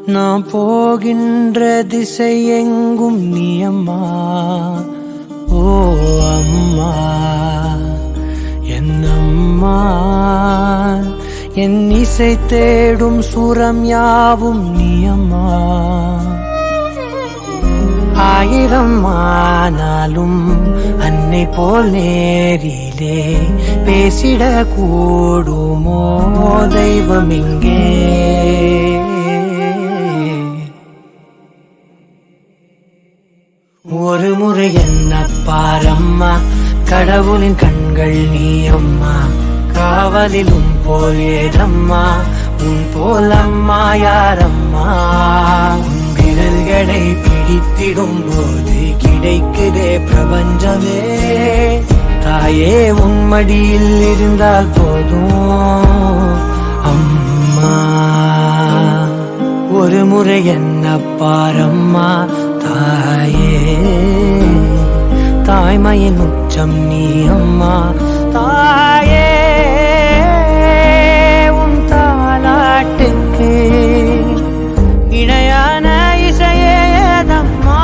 நான் போகின்ற திசை எங்கும் நீ அம்மா. ஓ அம்மா என் அம்மா, என் இசை தேடும் சுரம் யாவும் நீ அம்மா. ஆயிரம் ஆனாலும் அன்னை போல் நேரிலே பேசிட கூடுமோ தெய்வம் இங்கே. ஒரு முறை என்ன பாரம்மா, கடவுளின் கண்கள் நீ அம்மா. காவலிலும் போல் ஏதம்மா, உன் போல் அம்மா யாரம்மா. உன் விரல்களை பிடித்திடும் போது கிடைக்குதே பிரபஞ்சமே. தாயே உன் மடியில் இருந்தால் போதும் அம்மா. ஒரு முறை என்ன பாரம்மா தாயே, தாய்மையின் உச்சம் நீ அம்மா. தாயே உன் தாலாட்டுக்கு இணையான இசையேதம்மா.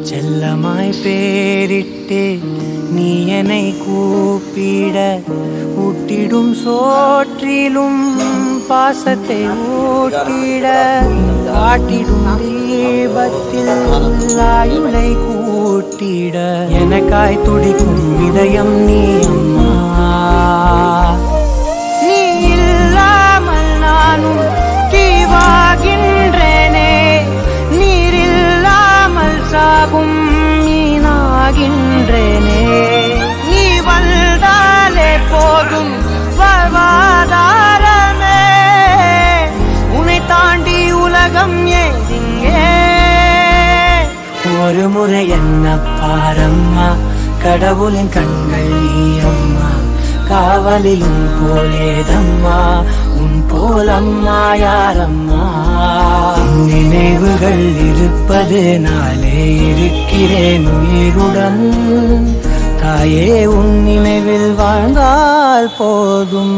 செல்லமாய் பேரிட்டு நீ என்னை கூப்பிட, ஊட்டிடும் சோற்றிலும் பாசத்தை ஊட்டிட, காட்டிடும் தீபத்தில் ஆயுளை கூட்டிட, எனக்காய் துடிக்கும் இதயம் நீ அம்மா. நீ இல்லாமல் நானும் தீவாகின்றேனே, சாகும் மீனாகின்றேனே. நீ வந்தாலே போதும் வாழ்வாதாரமே, உன்னை தாண்டி உலகம் ஏதிங்கே. ஒரு முறை என்ன பாரம்மா, கடவுளின் கண்கள் நீ அம்மா. காவலிலும் போலேதம்மா, உன் போலம்மா யாரம்மா. நினைவுகள் இருப்பது நாளே இருக்கிறேன் உயிருடன். தாயே உன் நினைவில் வாழ்ந்தால் போதும்.